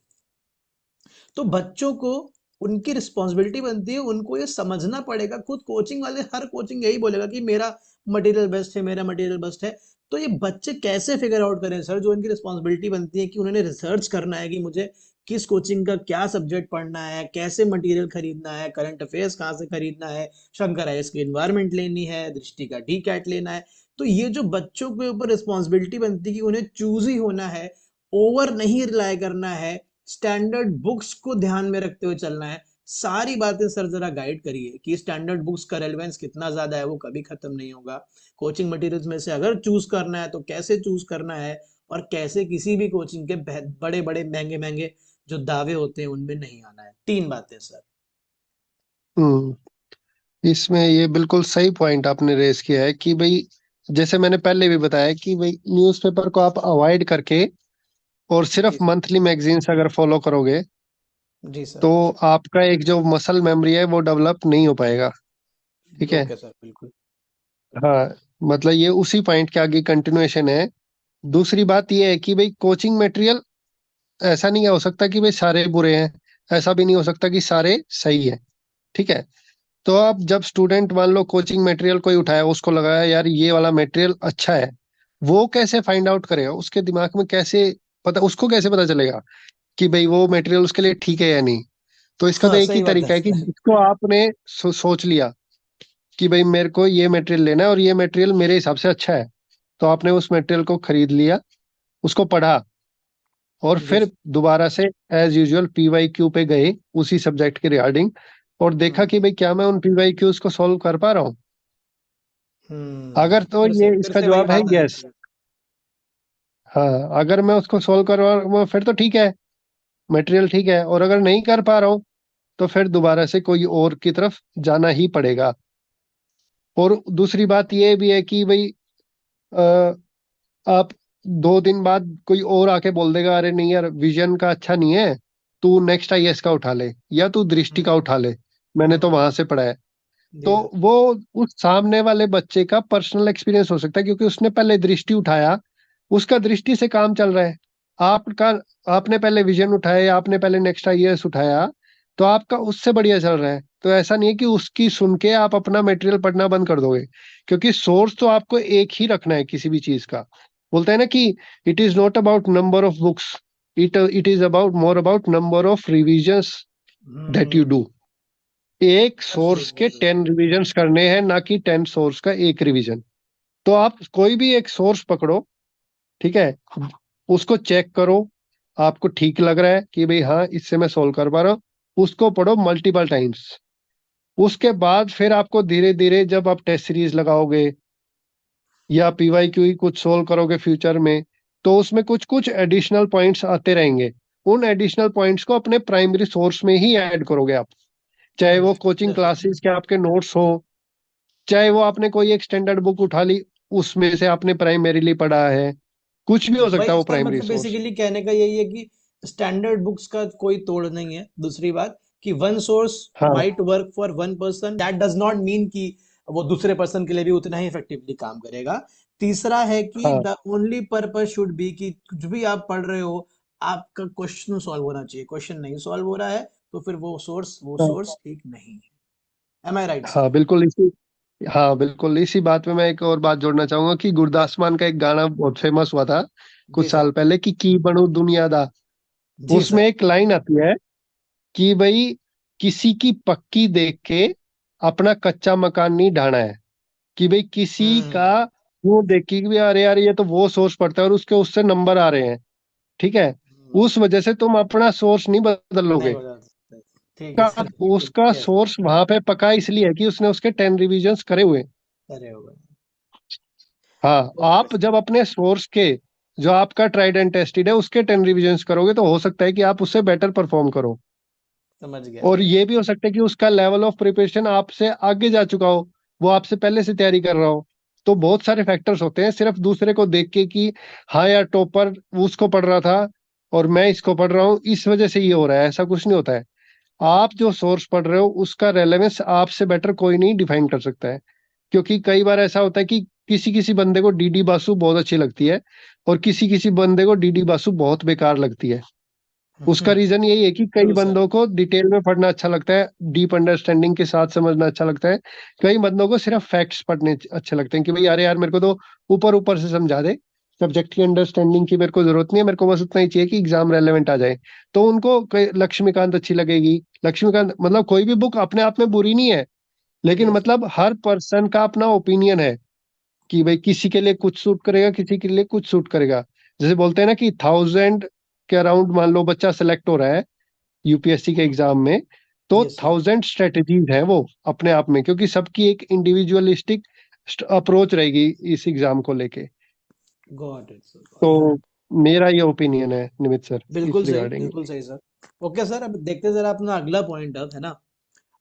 तो बच्चों को उनकी रिस्पॉन्सिबिलिटी बनती है, उनको ये समझना पड़ेगा। खुद कोचिंग वाले, हर कोचिंग यही बोलेगा कि मेरा मटेरियल बेस्ट है, मेरा मटेरियल बेस्ट है। तो ये बच्चे कैसे फिगर आउट करें सर, जो इनकी रिस्पॉन्सिबिलिटी बनती है कि उन्होंने रिसर्च करना है कि मुझे किस कोचिंग का क्या सब्जेक्ट पढ़ना है, कैसे मटेरियल खरीदना है, करंट अफेयर्स कहाँ से खरीदना है, शंकर आईएएस की इन्वायरमेंट लेनी है, दृष्टि का डी कैट लेना है। तो ये जो बच्चों के ऊपर रिस्पॉन्सिबिलिटी बनती है कि उन्हें चूज ही होना है, ओवर नहीं रिलाय करना है स्टैंडर्ड बुक्स को ध्यान में रखते हुए चलना है। सारी बातें सर जरा गाइड करिए कि स्टैंडर्ड बुक्स का रेलेवेंस कितना ज्यादा है, वो कभी खत्म नहीं होगा। कोचिंग मटेरियल्स में से अगर चूज करना है तो कैसे चूज करना है, और कैसे किसी भी कोचिंग के बड़े बड़े महंगे महंगे जो दावे होते हैं उनमें नहीं आना है। 3 बातें सर। हम्म इसमें ये बिल्कुल सही पॉइंट आपने रेस किया है कि भाई, जैसे मैंने पहले भी बताया कि भाई न्यूज़पेपर को आप अवॉइड करके और सिर्फ जी सर। मंथली मैगजीन्स अगर फॉलो करोगे जी तो सर। आपका एक जो मसल मेमोरी है वो डेवलप नहीं हो पाएगा। ठीक है। ओके सर, बिल्कुल। हाँ, मतलब ये उसी पॉइंट के आगे कंटिन्यूएशन है। दूसरी बात ये है कि भाई कोचिंग मटेरियल ऐसा नहीं हो सकता कि भाई सारे बुरे हैं, ऐसा भी नहीं हो सकता कि सारे सही है। ठीक है। तो अब जब स्टूडेंट मान लो कोचिंग मटेरियल कोई उठाया, उसको लगाया यार ये वाला मटेरियल अच्छा है, वो कैसे फाइंड आउट करेगा? उसके दिमाग में कैसे पता, उसको कैसे पता चलेगा कि भाई वो मटेरियल उसके लिए ठीक है या नहीं? तो इसका तो हाँ एक ही सही बात है तरीका है कि सर। जिसको आपने सोच लिया कि भाई मेरे को ये मटेरियल लेना है और ये मटेरियल मेरे हिसाब से अच्छा है, तो आपने उस मटेरियल को खरीद लिया, उसको पढ़ा, और जी फिर सर। दोबारा से एज यूजुअल पीवाईक्यू पे गए उसी सब्जेक्ट के रिगार्डिंग, और देखा हम्म। कि भाई क्या मैं उन पीवाईक्यूज को सॉल्व कर पा रहा हूँ। अगर तो ये फिर इसका से वही जवाब है बात आ यस। जाती है। हाँ, अगर मैं उसको सॉल्व करवा रहा हूँ फिर तो ठीक है, मटेरियल ठीक है। और अगर नहीं कर पा रहा हूँ तो फिर दोबारा से कोई और की तरफ जाना ही पड़ेगा। और दूसरी बात ये भी है कि भाई अ, आप 2 दिन बाद कोई और आके बोल देगा अरे नहीं यार विजन का अच्छा नहीं है, तू नेक्स्ट आईएएस का उठा ले या तू दृष्टि का हम्म। उठा ले, मैंने तो वहां से पढ़ा है। जी तो सर। वो उस सामने वाले बच्चे का पर्सनल एक्सपीरियंस हो सकता है, क्योंकि उसने पहले दृष्टि उठाया, उसका दृष्टि से काम चल रहा है। आपका, आपने पहले विजन उठाया या आपने पहले नेक्स्ट आईएएस उठाया, तो आपका उससे बढ़िया चल रहा है। तो ऐसा नहीं है कि उसकी सुन के आप अपना मटेरियल पढ़ना बंद कर दोगे, क्योंकि सोर्स तो आपको एक ही रखना है किसी भी चीज का। बोलते हैं ना कि it is not about number of books, it is about more about number of revisions that you hmm. Do. एक सोर्स के एब्सोल्युटली। 10 रिविजन्स करने हैं, ना कि 10 सोर्स का एक रिवीजन। तो आप कोई भी एक सोर्स पकड़ो, ठीक है, उसको चेक करो, आपको ठीक लग रहा है कि भाई हाँ इससे मैं सोल्व कर पा रहा हूँ, उसको पढ़ो मल्टीपल टाइम्स। उसके बाद फिर आपको धीरे धीरे जब आप टेस्ट सीरीज लगाओगे या पीवाईक्यू ही कुछ सोल्व करोगे फ्यूचर में, तो उसमें कुछ कुछ एडिशनल पॉइंट्स आते रहेंगे। उन एडिशनल पॉइंट्स को अपने प्राइमरी सोर्स में ही ऐड करोगे आप, चाहे वो कोचिंग क्लासेस डेफिनेटली। के आपके नोट्स हो, चाहे वो आपने कोई एक स्टैंडर्ड बुक उठा ली, उसमें से आपने प्राइमरीली पढ़ा है, कुछ भी हो सकता है वही वो सर, प्राइमरी मतलब सोर्स। बेसिकली कहने का यही है कि स्टैंडर्ड बुक्स का कोई तोड़ नहीं है। दूसरी बात कि वन सोर्स हाँ might work for one person, that does not mean कि वो दूसरे पर्सन के लिए भी उतना ही इफेक्टिवली काम करेगा। तीसरा है कि हाँ the only purpose should be कि कुछ भी आप पढ़ रहे हो, आपका क्वेश्चन सॉल्व होना चाहिए। क्वेश्चन नहीं सॉल्व हो रहा है तो फिर वो हाँ सोर्स ठीक नहीं है। एम आई राइट हाँ सर? बिल्कुल इसी, हाँ बिल्कुल इसी बात में मैं एक और बात जोड़ना चाहूंगा कि गुरदास मान का एक गाना बहुत फेमस हुआ था जी कुछ सर। साल पहले कि की बनू दुनिया दा। जी उसमें सर। एक लाइन आती है कि भाई किसी की पक्की देख के अपना कच्चा मकान नहीं ढाना है। कि भाई किसी हम्म। का वो देखी कि भी अरे यार ये तो वो सोर्स पढ़ता है और उसके उससे नंबर आ रहे हैं, ठीक है, उस वजह से तुम अपना सोर्स नहीं नहीं बदलोगे। बता सकते। ठीक है का सर, बिल्कुल उसका यस। सोर्स वहां पे पका इसलिए है कि उसने उसके 10 रिविजन्स करे हुए हैं। अरे हो गए। हाँ, ओके आप सर। जब अपने सोर्स के, जो आपका ट्राइड एंड टेस्टेड है, उसके 10 रिविजन्स करोगे तो हो सकता है कि आप उससे बेटर परफॉर्म करो। समझ गया और सर। ये भी हो सकता है कि उसका लेवल ऑफ प्रिपरेशन आपसे आगे जा चुका हो, वो आपसे पहले से तैयारी कर रहा हो। तो बहुत सारे फैक्टर्स होते हैं, सिर्फ दूसरे को देख के कि हाँ यार टॉपर उसको पढ़ रहा था और मैं इसको पढ़ रहा हूँ इस वजह से ये हो रहा है, ऐसा कुछ नहीं होता है। आप जो सोर्स पढ़ रहे हो उसका रेलेवेंस आपसे बेटर कोई नहीं डिफाइन कर सकता है। क्योंकि कई बार ऐसा होता है कि किसी किसी बंदे को डीडी बासु बहुत अच्छी लगती है और किसी किसी बंदे को डीडी बासु बहुत बेकार लगती है। उसका रीजन यही है कि कई ट्रू सर। बंदों को डिटेल में पढ़ना अच्छा लगता है, डीप अंडरस्टैंडिंग के साथ समझना अच्छा लगता है। कई बंदों को सिर्फ फैक्ट्स पढ़ने अच्छे लगते हैं कि भाई अरे यार मेरे को तो ऊपर ऊपर से समझा दे, सब्जेक्ट की अंडरस्टैंडिंग की मेरे को जरूरत नहीं है, मेरे को बस उतना ही चाहिए कि एग्जाम रेलेवेंट आ जाए। तो उनको लक्ष्मीकांत अच्छी लगेगी। लक्ष्मीकांत मतलब कोई भी बुक अपने आप में बुरी नहीं है, लेकिन यस। मतलब हर पर्सन का अपना ओपिनियन है कि भाई किसी के लिए कुछ सूट करेगा, किसी के लिए कुछ सूट करेगा। जैसे बोलते हैं ना कि 1000 के अराउंड मान लो बच्चा सेलेक्ट हो रहा है यूपीएससी के एग्जाम में, तो यस सर। 1000 स्ट्रेटजीज है वो अपने आप में, क्योंकि सबकी एक इंडिविजुअलिस्टिक अप्रोच रहेगी इस एग्जाम को लेके। गॉट इट सर, तो गॉट इट। मेरा ये ओपिनियन है निमित सर इस रिगार्डिंग। बिल्कुल सही सर। ओके सर, अब देखते हैं जरा अपना अगला पॉइंट अब, है ना।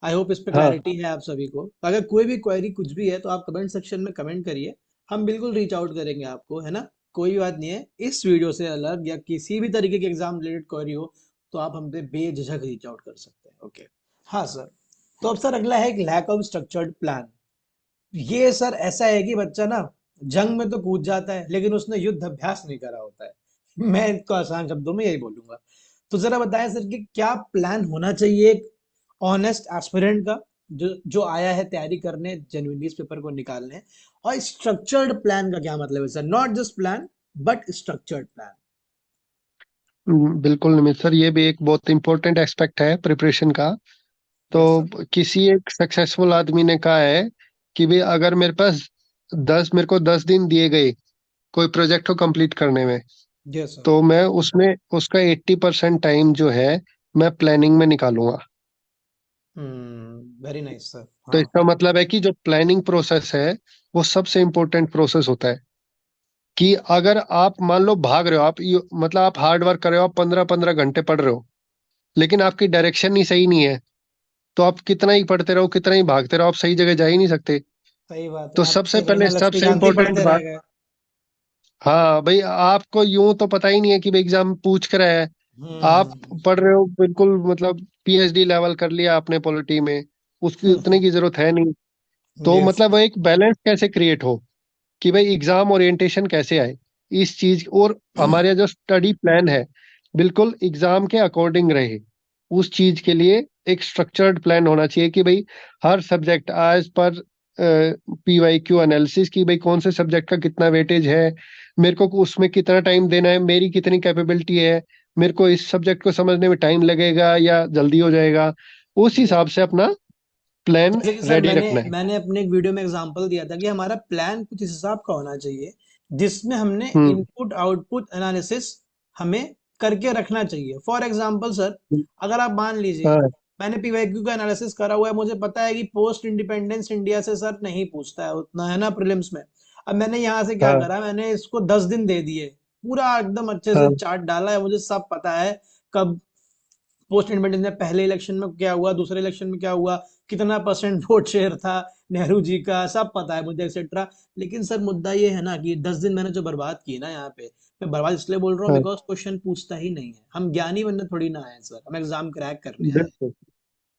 आई होप इस पे हाँ क्लैरिटी है आप सभी को। अगर कोई भी क्वेरी कुछ भी है तो आप कमेंट सेक्शन में कमेंट करिए, हम बिल्कुल रीच आउट करेंगे आपको, है ना। कोई बात नहीं है, इस वीडियो से अलग या किसी भी तरीके के एग्जाम रिलेटेड क्वेरी हो तो आप हमसे बेझिझक रीच आउट कर सकते हैं। ओके। हाँ सर। तो अब सर अगला है एक लैक ऑफ स्ट्रक्चर्ड प्लान। ये सर ऐसा है कि बच्चा ना जंग में तो कूद जाता है लेकिन उसने युद्ध अभ्यास नहीं करा होता है। मैं इसको आसान शब्दों में यही बोलूंगा। तो जरा बताएं सर कि क्या प्लान होना चाहिए एक ऑनेस्ट एस्पिरेंट का, जो जो आया है तैयारी करने, जेन्युइनली इस पेपर को निकालने। और स्ट्रक्चर्ड प्लान का क्या मतलब है sir, not just plan but structured plan. बिल्कुल निमित सर, ये भी एक बहुत इंपॉर्टेंट एस्पेक्ट है प्रिपरेशन का। तो यस सर। किसी एक सक्सेसफुल आदमी ने कहा है कि भाई अगर मेरे को 10 दिन दिए गए कोई प्रोजेक्ट को कंप्लीट करने में, यस सर। तो मैं उसमें उसका 80% टाइम जो है मैं प्लानिंग में निकालूंगा। Very nice sir. तो हाँ। इसका मतलब है कि जो प्लानिंग प्रोसेस है वो सबसे इम्पोर्टेंट प्रोसेस होता है। कि अगर आप मान लो भाग रहे हो, मतलब आप हार्ड वर्क कर रहे हो, आप 15-15 घंटे पढ़ रहे हो, लेकिन आपकी डायरेक्शन ही सही नहीं है, तो आप कितना ही पढ़ते रहो, कितना ही भागते रहो, आप सही जगह जा ही नहीं सकते। सही बात है, तो आप सबसे फिर है पहले ना सबसे लक्ष्मीकांत ही इम्पोर्टेंट पढ़ते रह बात, गए। हाँ भाई आपको यूं तो पता ही नहीं है कि भाई एग्जाम पूछ कर है। आप हम्म। पढ़ रहे हो बिल्कुल, मतलब पीएचडी लेवल कर लिया आपने पॉलिटी में, उसकी उतने की जरूरत है नहीं। तो यस। मतलब वो एक बैलेंस कैसे क्रिएट हो कि भाई एग्जाम ओरिएंटेशन कैसे आए इस चीज, और हमारे जो स्टडी प्लान है बिल्कुल एग्जाम के अकॉर्डिंग रहे। उस चीज के लिए एक स्ट्रक्चर्ड प्लान होना चाहिए कि भाई हर सब्जेक्ट एज पर पीवाईक्यू एनालिसिस की भाई कौन से सब्जेक्ट का कितना वेटेज है, मेरे को उसमें कितना टाइम देना है, मेरी कितनी कैपेबिलिटी है, मेरे को इस सब्जेक्ट को समझने में टाइम लगेगा या जल्दी हो जाएगा, उस यस। हिसाब से अपना प्लान जैसे कि सर रेडी मैंने रखना है। मैंने अपने एक वीडियो में एग्जांपल दिया था कि हमारा प्लान कुछ इस हिसाब का होना चाहिए जिसमें हमने हम्म। इनपुट आउटपुट एनालिसिस हमें करके रखना चाहिए। फॉर एग्जांपल सर, अगर आप मान लीजिए हाँ मैंने पीवाईक्यू का एनालिसिस करा हुआ है, मुझे पता है कि पोस्ट इंडिपेंडेंस इंडिया से सर नहीं पूछता है उतना, है ना, प्रीलिम्स में। अब मैंने यहाँ से क्या हाँ करा, मैंने इसको 10 दिन दे दिए, पूरा एकदम अच्छे से हाँ चार्ट डाला है, मुझे सब पता है कब पोस्ट इंडिपेंडेंस में पहले इलेक्शन में क्या हुआ, दूसरे इलेक्शन में क्या हुआ, कितना परसेंट वोट शेयर था नेहरू जी का, सब पता है मुझे, एक्सेट्रा। लेकिन सर मुद्दा ये है ना कि 10 दिन मैंने जो बर्बाद की ना यहाँ पे, मैं बर्बाद इसलिए बोल रहा हूँ हाँ। बिकॉज क्वेश्चन पूछता ही नहीं है। हम ज्ञानी बनने थोड़ी ना आए हैं सर, हम एग्जाम क्रैक करने आए हैं, बिल्कुल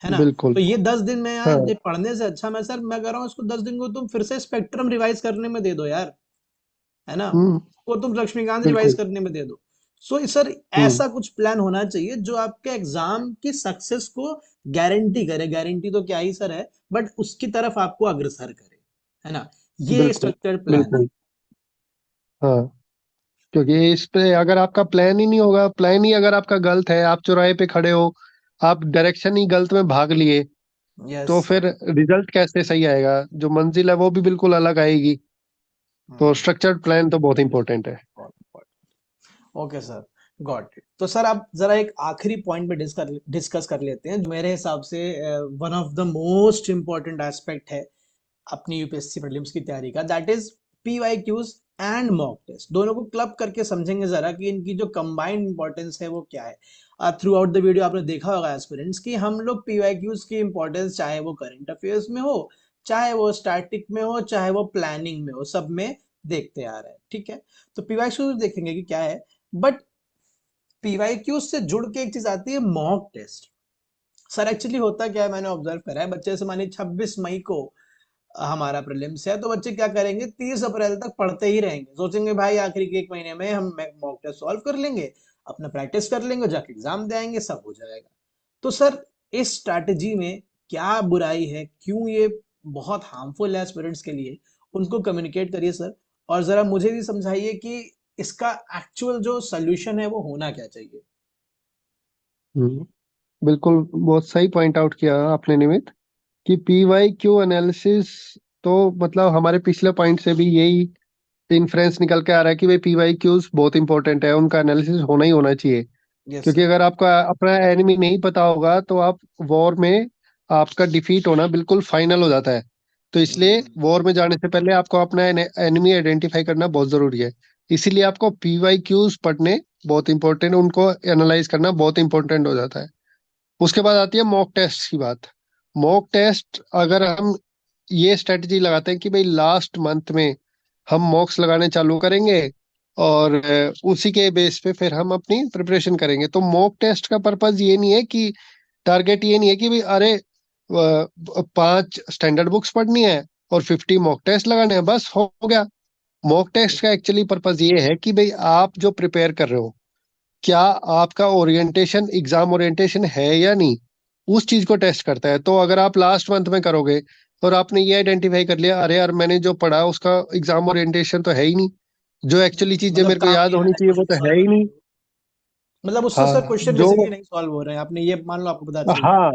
है ना। बिल्कुल। तो ये 10 दिन में यार, हाँ। ये पढ़ने से अच्छा मैं सर मैं कह रहा हूँ इसको 10 दिन को तुम फिर से स्पेक्ट्रम रिवाइज करने में दे दो यार, है ना। हम्म। वो तुम लक्ष्मीकांत रिवाइज बिल्कुल। करने में दे दो। सो सर हम्म। ऐसा कुछ प्लान होना चाहिए जो आपके एग्जाम की सक्सेस को गारंटी करे, गारंटी तो क्या ही सर है, बट उसकी तरफ आपको अग्रसर करे, है ना। ये बिल्कुल स्ट्रक्चर्ड प्लान है। बिल्कुल। हाँ, क्योंकि इस पे अगर आपका प्लान ही नहीं होगा, प्लान ही अगर आपका गलत है, आप चौराहे पे खड़े हो, आप डायरेक्शन ही गलत में भाग लिए, यस तो सर। फिर रिजल्ट कैसे सही आएगा, जो मंजिल है वो भी बिल्कुल अलग आएगी। तो स्ट्रक्चर्ड प्लान तो बहुत इंपॉर्टेंट है। Okay sir, got it. तो सर आप जरा एक आखिरी पॉइंट पे डिस्कस कर लेते हैं, जो मेरे हिसाब से one of the most important aspect है अपनी यूपीएससी प्रीलिम्स की तैयारी का, that is PYQs and mock test. दोनों को क्लब करके समझेंगे जरा कि इनकी जो कंबाइंड इंपॉर्टेंस है वो क्या है। थ्रू आउट द वीडियो आपने देखा होगा एस्पिरेंट्स कि हम लोग पीवाईक्यूज की इंपॉर्टेंस, चाहे वो करंट अफेयर्स में हो, चाहे वो स्टैटिक में हो, चाहे वो प्लानिंग में हो, सब में देखते आ रहे हैं, ठीक है। तो पीवाईक्यूज देखेंगे कि क्या है, बट पीवाईक्यूज से जुड़ के एक चीज आती है मॉक टेस्ट। सर एक्चुअली होता क्या है, मैंने ऑब्जर्व करा है, बच्चे से मानिए 26 मई को हमारा प्रीलिम्स है, तो बच्चे क्या करेंगे, 30 अप्रैल तक पढ़ते ही रहेंगे, सोचेंगे भाई आखिरी के 1 महीने में हम मॉक टेस्ट सॉल्व कर लेंगे, अपना प्रैक्टिस कर लेंगे, जाके एग्जाम दे आएंगे, सब हो जाएगा। तो सर इस स्ट्रैटेजी में क्या बुराई है, क्यों ये बहुत हार्मफुल है स्टूडेंट्स के लिए, उनको कम्युनिकेट करिए सर। और जरा मुझे भी समझाइए कि इसका एक्चुअल जो सोल्यूशन है वो होना क्या चाहिए। हम्म। बिल्कुल, बहुत सही पॉइंट आउट किया आपने निमित, कि पीवाई क्यू एनालिसिस, तो मतलब हमारे पिछले पॉइंट से भी यही इन्फ्रेंस निकल के आ रहा है कि भाई पीवाई क्यूज बहुत इंपॉर्टेंट है, उनका एनालिसिस होना ही होना चाहिए। यस क्योंकि सर। अगर आपका अपना एनिमी नहीं पता होगा तो आप वॉर में आपका डिफीट होना बिल्कुल फाइनल हो जाता है। तो इसलिए हम्म। वॉर में जाने से पहले आपको अपना एनिमी आइडेंटिफाई करना बहुत जरूरी है। इसीलिए आपको पीवाईक्यूज पढ़ने बहुत इंपॉर्टेंट, उनको एनालाइज करना बहुत इंपॉर्टेंट हो जाता है। उसके बाद आती है मॉक टेस्ट की बात। मॉक टेस्ट अगर हम ये स्ट्रेटजी लगाते हैं कि भाई लास्ट मंथ में हम मॉक्स लगाने चालू करेंगे और उसी के बेस पे फिर हम अपनी प्रिपरेशन करेंगे, तो मॉक टेस्ट का पर्पज ये नहीं है कि टारगेट ये नहीं है कि भाई अरे 5 स्टैंडर्ड बुक्स पढ़नी है और 50 मॉक टेस्ट लगाने हैं, बस हो गया। मॉक टेस्ट का एक्चुअली पर्पज ये है कि भाई आप जो प्रिपेयर कर रहे हो, क्या आपका ओरिएंटेशन एग्जाम ओरिएंटेशन है या नहीं, उस चीज को टेस्ट करता है। तो अगर आप लास्ट मंथ में करोगे और आपने ये आइडेंटिफाई कर लिया अरे यार मैंने जो पढ़ा उसका एग्जाम ओरिएंटेशन तो है ही नहीं, जो एक्चुअली चीजें मतलब मेरे को काम याद नहीं आ होनी रहा है, चाहिए वो क्वेश्चन तो है सॉल्व ही करने नहीं। में। मतलब उससे सर हाँ क्वेश्चन जो बेसिकली नहीं सॉल्व हो रहे हैं, आपने ये मान लो आपको पता चल गया। हाँ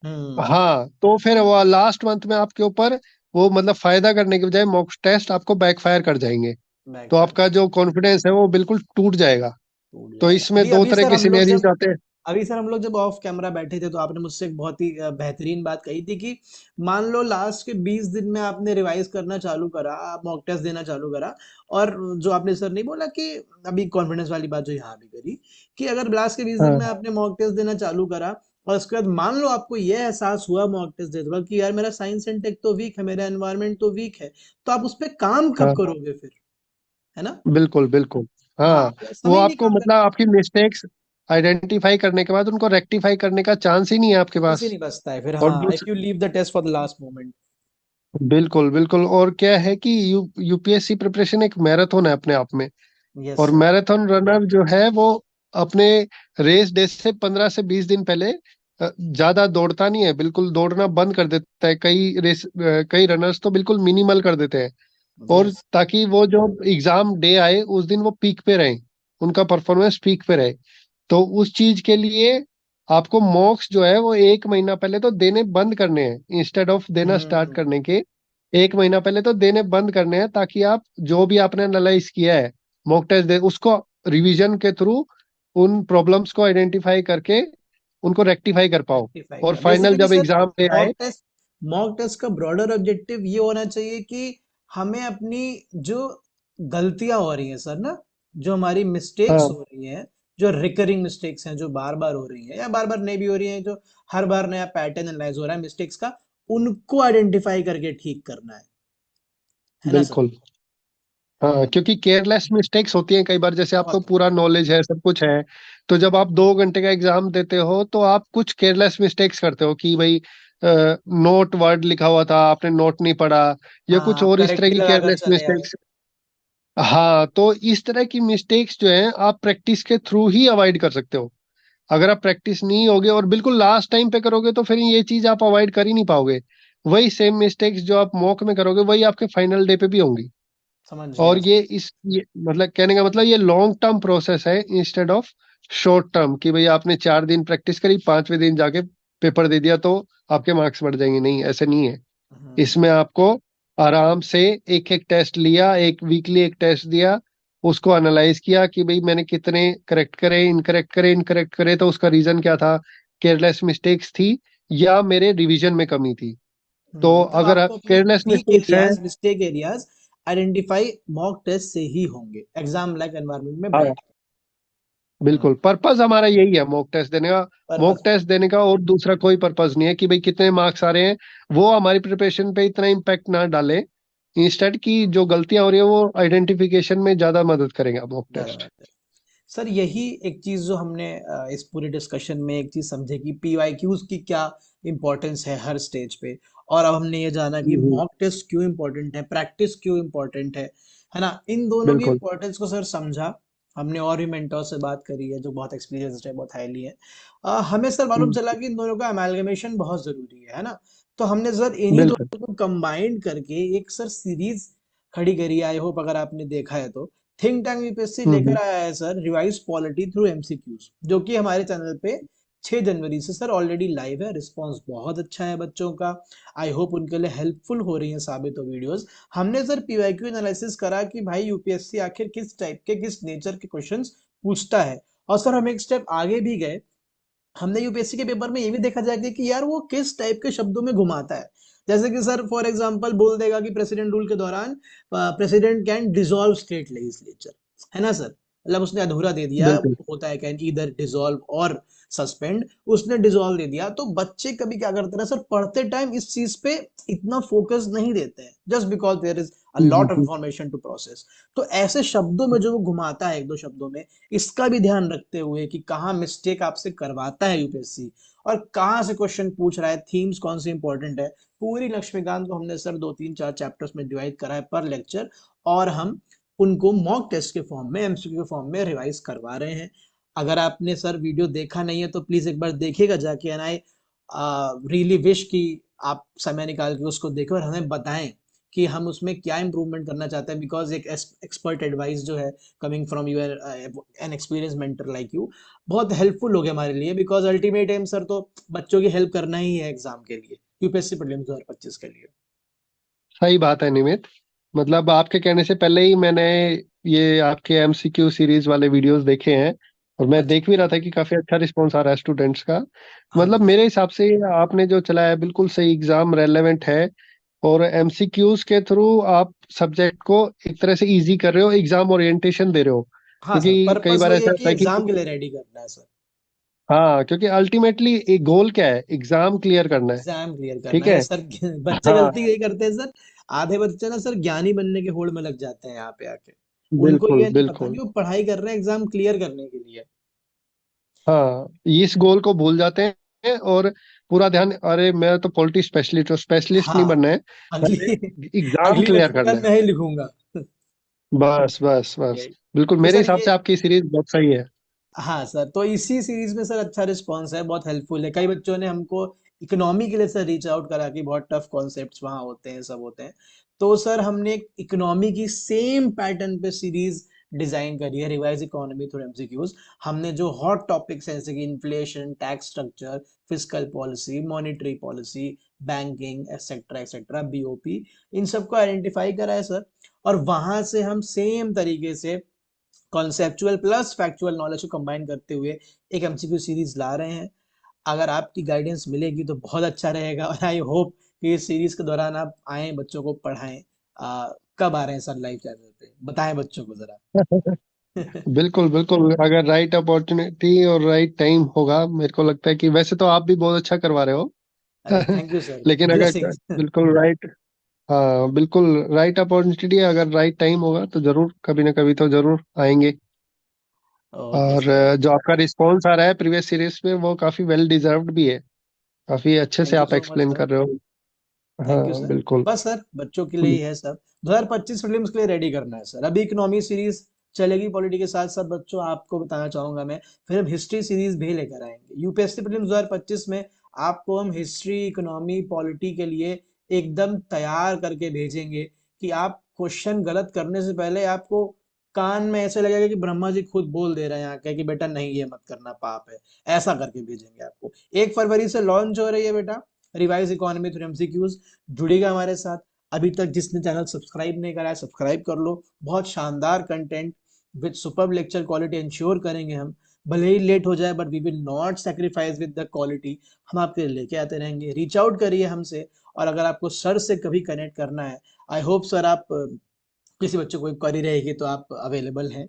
हम्म। हाँ, तो फिर वो लास्ट मंथ में आपके ऊपर वो मतलब फायदा करने के बजाय मॉक टेस्ट आपको बैकफायर कर जाएंगे। बैक तो फायर आपका जो कॉन्फिडेंस है वो बिल्कुल टूट जाएगा। टूट तो जाएगा। इसमें अभी दो अभी तरह सर के हम लोग सिनेरियोज जब आते हैं। अभी सर हम लोग जब ऑफ कैमरा बैठे थे तो आपने मुझसे एक बहुत ही बेहतरीन बात कही थी कि मान लो लास्ट के 20 दिन में आपने रिवाइज करना चालू करा, आप मॉक टेस्ट देना चालू करा, और जो आपने सर नहीं बोला कि अभी कॉन्फिडेंस वाली बात जो यहाँ भी करी, कि अगर लास्ट के 20 दिन हाँ में आपने मॉक टेस्ट देना चालू करा और उसके बाद मान लो आपको यह एहसास हुआ मॉक टेस्ट देते वक्त कि यार मेरा साइंस एंड टेक तो वीक है, मेरा एनवायरनमेंट तो वीक है, तो आप उस पर काम कब हाँ, करोगे फिर? है ना? बिल्कुल बिल्कुल। हाँ, हाँ, तो वो समय आपको निकाल मतलब करके आपकी मिस्टेक्स आइडेंटिफाई करने के बाद उनको रेक्टिफाई करने का चांस ही नहीं है आपके चांस ही पास। नहीं बचता है फिर, और हाँ, if you leave the test for the last moment. बिल्कुल बिल्कुल। और क्या है कि यूपीएससी प्रिपरेशन एक मैराथन है अपने आप में। यस और सर। मैराथन रनर जो है वो अपने रेस डे से 15 से 20 दिन पहले ज्यादा दौड़ता नहीं है, बिल्कुल दौड़ना बंद कर देता है। कई रनर्स तो बिल्कुल मिनिमल कर देते हैं, और यस। ताकि वो जो एग्जाम डे आए उस दिन वो पीक पे रहे, उनका परफॉर्मेंस पीक पे रहे। तो उस चीज के लिए आपको मॉक्स जो है वो 1 महीना पहले तो देने बंद करने हैं, इंस्टेड ऑफ देना स्टार्ट हम्म। करने के 1 महीना पहले तो देने बंद करने हैं, ताकि आप जो भी आपने एनालाइज किया है मॉक टेस्ट दे उसको रिवीजन के थ्रू उन प्रॉब्लम्स को आइडेंटिफाई करके उनको रेक्टिफाई कर पाओ। रेक्टिफाई और करा फाइनल बेसिकली जब सर। एग्जाम डे आए। मॉक टेस्ट मॉक टेस्ट का ब्रॉडर ऑब्जेक्टिव ये होना चाहिए कि हमें अपनी जो गलतियां हो रही हैं सर ना, जो हमारी मिस्टेक्स हाँ हो रही हैं, जो रिकरिंग मिस्टेक्स हैं जो बार बार हो रही हैं या बार बार नहीं भी हो रही हैं, जो हर बार नया पैटर्न एनालाइज हो रहा है मिस्टेक्स का, उनको आइडेंटिफाई करके ठीक करना है ना सर? बिल्कुल। हाँ, हम्म। क्योंकि केयरलेस मिस्टेक्स होती हैं कई बार, जैसे आपको बहुत पूरा नॉलेज है सब कुछ है, तो जब आप 2 घंटे का एग्जाम देते हो तो आप कुछ केयरलेस मिस्टेक्स करते हो कि भाई नोट वर्ड लिखा हुआ था आपने नोट नहीं पढ़ा, या कुछ हाँ, और इस तरह करेक्ट की लगा कर केयरलेस चले आए। मिस्टेक्स। हाँ, तो इस तरह की मिस्टेक्स जो है आप प्रैक्टिस के थ्रू ही अवॉइड कर सकते हो। अगर आप प्रैक्टिस नहीं होगे और बिल्कुल लास्ट टाइम पे करोगे तो फिर ये चीज आप अवॉइड कर ही नहीं पाओगे। वही सेम मिस्टेक्स जो आप मॉक में करोगे वही आपके फाइनल डे पे भी होंगी। समझ और गया सर। ये मतलब कहने का मतलब ये लॉन्ग टर्म प्रोसेस है इंस्टेड ऑफ शॉर्ट टर्म, कि भाई आपने 4 दिन प्रैक्टिस करी 5वें दिन जाके पेपर दे दिया तो आपके मार्क्स बढ़ जाएंगे, नहीं ऐसे नहीं है। इसमें हम्म। आपको आराम से एक एक टेस्ट लिया, एक वीकली एक टेस्ट दिया, उसको एनालाइज किया कि भाई मैंने कितने करेक्ट करे तो उसका रीजन क्या था, केयरलेस मिस्टेक्स थी या मेरे रिवीजन में कमी थी। तो मतलब अगर आपको अपने केयरलेस वीक मिस्टेक्स है। Areas, mistake areas identify mock test से ही होंगे एग्जाम लाइक एनवायरनमेंट में हाँ बैठ के। बिल्कुल, पर्पस हमारा यही है मॉक टेस्ट देने का। Mock purpose. टेस्ट देने का और दूसरा कोई पर्पस नहीं है कि भाई कितने मार्क्स आ रहे हैं, वो हमारी प्रिपरेशन पे इतना इम्पैक्ट ना डाले। इंस्टेड की जो गलतियां हो रही है वो आइडेंटिफिकेशन में ज्यादा मदद करेगा मॉक ज्यादा टेस्ट। बात है सर। यही एक चीज जो हमने इस पूरे डिस्कशन में एक चीज समझे कि पीवाईक्यूज की क्या इंपॉर्टेंस है हर स्टेज पे, और अब हमने ये जाना कि हम्म, मॉक टेस्ट क्यों इंपॉर्टेंट है, प्रैक्टिस क्यों इंपॉर्टेंट है ना? इन दोनों की बिल्कुल। इंपॉर्टेंस को सर समझा हमने, और भी मेंटोर से बात करी है जो बहुत एक्सपीरियंस्ड है, बहुत हाईली है। हमें सर मालूम हम्म, चला कि इन दोनों का अमेलगमेशन बहुत जरूरी है ना? तो हमने सर इन्हीं बिल्कुल। दोनों को कंबाइंड करके एक सर सीरीज खड़ी करी है। आई होप अगर आपने देखा है तो थिंक टैंक यूपीएससी हम्म, लेकर आया है sir revise polity through MCQs, जो कि हमारे चैनल पे 6 जनवरी से सर ऑलरेडी लाइव है। रिस्पांस बहुत अच्छा है बच्चों का। आई होप उनके लिए हेल्पफुल हो रही है साबित हो वीडियोस। हमने सर पीवाईक्यू एनालिसिस करा कि भाई यूपीएससी आखिर किस टाइप के, किस नेचर के क्वेश्चंस पूछता है, और सर हम एक स्टेप आगे भी गए, हमने यूपीएससी के पेपर में ये भी देखा जाएगा कि यार वो किस टाइप के शब्दों में घुमाता है। जैसे कि सर फॉर एग्जांपल बोल देगा कि प्रेसिडेंट रूल के दौरान president can dissolve state legislature, है ना सर, मतलब उसने अधूरा दे दिया, बिल्कुल। होता है कैन ईदर डिसॉल्व और सस्पेंड, उसने डिसॉल्व दे दिया। तो बच्चे कभी क्या करते हैं ना सर, पढ़ते टाइम इस चीज पे इतना फोकस नहीं देते हैं, just because there is a जी लॉट ऑफ जी। Information to process. तो ऐसे शब्दों में जो वो घुमाता है एक दो शब्दों में, इसका भी ध्यान रखते हुए कि कहाँ मिस्टेक आपसे करवाता है यूपीएससी और कहाँ से क्वेश्चन पूछ रहा है, थीम्स कौन सी इंपॉर्टेंट है, पूरी लक्ष्मीकांत को हमने सर 2 3 4 चैप्टर्स में डिवाइड करा है पर लेक्चर, और हम उनको मॉक टेस्ट के फॉर्म में, एमसीक्यू के फॉर्म में रिवाइज करवा रहे हैं। अगर आपने सर वीडियो देखा नहीं है तो प्लीज एक बार देखिएगा जाके, एंड आई रियली विश कि आप समय निकाल के उसको देखें और हमें बताएं कि हम उसमें क्या इंप्रूवमेंट करना चाहते हैं, बिकॉज एक एक्सपर्ट एडवाइस जो है coming from your an experience mentor like you, बहुत हेल्पफुल हो गया हमारे लिए, बिकॉज अल्टीमेट एम सर तो बच्चों की हेल्प करना ही है एग्जाम के लिए, यूपीएससी प्रीलिम्स 2025 के लिए। सही बात है निमित। मतलब आपके कहने से पहले ही मैंने ये आपके एमसीक्यू सीरीज वाले वीडियोस देखे हैं, और मैं अच्छा देख भी अच्छा। रहा था कि काफी अच्छा रिस्पॉन्स आ रहा है स्टूडेंट्स का। हाँ मतलब जी सर। मेरे हिसाब से आपने जो चलाया है बिल्कुल सही, एग्जाम रेलेवेंट है। और एमसीक्यूज के थ्रू आप सब्जेक्ट को एक तरह से इजी कर रहे हो, एग्जाम ओरिएंटेशन दे रहे हो। हाँ सर, क्योंकि कई पर्पस बार वही ऐसा है कि होता है कि एग्जाम के लिए रेडी करना है सर। हाँ, क्योंकि अल्टीमेटली एक गोल क्या है, एग्जाम क्लियर करना है। एग्जाम क्लियर करना ठीक है है। सर। बच्चे हाँ, गलती यही करते हैं सर, आधे बच्चे ना सर ज्ञानी बनने के होड़ में लग जाते हैं यहाँ पे आके, उनको बिल्कुल ये नहीं पता बिल्कुल। कि वो पढ़ाई कर रहे हैं एग्जाम क्लियर करने के लिए। हाँ, इस गोल को भूल जाते हैं और पूरा ध्यान, अरे मैं तो पॉलिटी स्पेशलिस्ट हूँ, स्पेशलिस्ट नहीं हाँ, बनना है, अगली पहले एग्जाम अगली क्लियर करना लक्ष्मीकांत है। मैं ही लिखूंगा। बस बस बस। यही। बिल्कुल, तो मेरे सर हिसाब ये, से आपकी सीरीज बहुत सही है। हाँ सर, तो इसी सीरीज में सर अच्छा रिस्पांस है, बहुत हेल्पफुल है। कई बच्चों ने हमको इकोनॉमी के लिए सर रीच आउट करा कि बहुत टफ कॉन्सेप्ट्स वहाँ होते हैं, सब होते हैं। तो सर हमने एक इकोनॉमी की सेम पैटर्न पे सीरीज डिजाइन करी है, रिवाइज इकोनॉमी थ्रू एमसीक्यूज। हमने जो हॉट टॉपिक्स हैं जैसे कि inflation, tax structure, fiscal policy, monetary policy, banking etcetera etcetera, BOP, इन सबको आइडेंटिफाई करा है सर। और वहां से हम सेम तरीके से कॉन्सेप्चुअल प्लस फैक्चुअल नॉलेज को कंबाइन करते हुए एक एमसीक्यू सीरीज ला रहे हैं। अगर आपकी गाइडेंस मिलेगी तो बहुत अच्छा रहेगा, और आई होप कि इस सीरीज के दौरान आप आए, बच्चों को पढ़ाएं। कब आ रहे हैं सर लाइव चैनल पे, बताएं बच्चों को जरा। बिल्कुल बिल्कुल, अगर राइट अपॉर्चुनिटी और राइट टाइम होगा, मेरे को लगता है कि वैसे तो आप भी बहुत अच्छा करवा रहे हो। अरे थैंक यू सर, लेकिन अगर ब्लेसिंग्स। बिल्कुल राइट, हाँ बिल्कुल राइट अपॉर्चुनिटी, अगर राइट टाइम होगा तो जरूर कभी ना कभी तो जरूर आएंगे। ओके और सर, जो आपका रिस्पॉन्स आ रहा है प्रीवियस सीरीज पे, वो काफी वेल डिजर्व्ड भी है। काफी अच्छे से थैंक यू आप सो मच एक्सप्लेन सर। कर रहे हो। थैंक यू हाँ सर। बिल्कुल। बस सर बच्चों के लिए ही है सब, 2025 फिल्म्स के लिए रेडी करना है सर। अभी इकोनॉमी सीरीज चलेगी पॉलिटी के साथ साथ, बच्चों आपको बताना चाहूंगा मैं, फिर हम हिस्ट्री सीरीज भी लेकर आएंगे यूपीएससी फिल्म्स 2025 में। आपको हम हिस्ट्री, इकोनॉमी, पॉलिटी के लिए एकदम तैयार करके भेजेंगे कि आप क्वेश्चन गलत करने से पहले आपको कान में ऐसे लगेगा कि ब्रह्मा जी खुद बोल दे रहे हैं आके कि बेटा नहीं ये मत करना, पाप है। ऐसा करके भेजेंगे आपको। 1 फरवरी से लॉन्च हो रही है बेटा रिवाइज इकोनॉमी थ्रू एमसीक्यूज, जुड़ेगा हमारे साथ। अभी तक जिसने चैनल सब्सक्राइब नहीं करा है सब्सक्राइब कर लो, बहुत शानदार content with super lecture quality ensure करेंगे हम। भले ही लेट हो जाए but we will not sacrifice with the quality, हम आपके लिए लेके आते रहेंगे। रीच आउट करिए हमसे, और अगर आपको सर से कभी कनेक्ट करना है, आई होप सर आप किसी बच्चे को कोई क्वेरी रहेगी तो आप अवेलेबल हैं,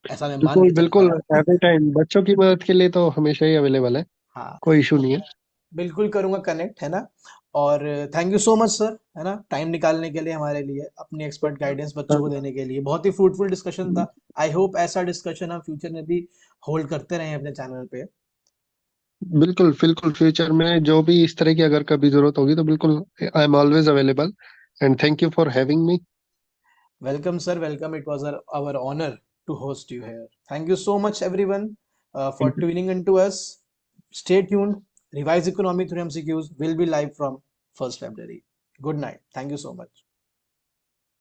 ऐसा मैं मान बिल्कुल के चल रहा बिल्कुल, हूँ। एवरी टाइम बच्चों की मदद के लिए तो हमेशा ही अवेलेबल है। हाँ, कोई इशू तो नहीं है। मैं बिल्कुल करूंगा कनेक्ट, है ना। और thank you so much sir, है ना, टाइम निकालने के लिए हमारे लिए, अपनी एक्सपर्ट गाइडेंस बच्चों को देने के लिए। बहुत ही फ्रूटफुल डिस्कशन था। आई होप ऐसा डिस्कशन हम फ्यूचर में भी होल्ड करते रहें अपने चैनल पे। बिल्कुल बिल्कुल, फ्यूचर में जो भी इस तरह की अगर कभी जरूरत होगी तो बिल्कुल, I am always available. And thank you for having me. Welcome sir, welcome, it was our honour to host you here. Thank you so much everyone for tuning into us. Stay tuned. Revise Economy through MCQs will be live from 1st February. Good night. Thank you so much.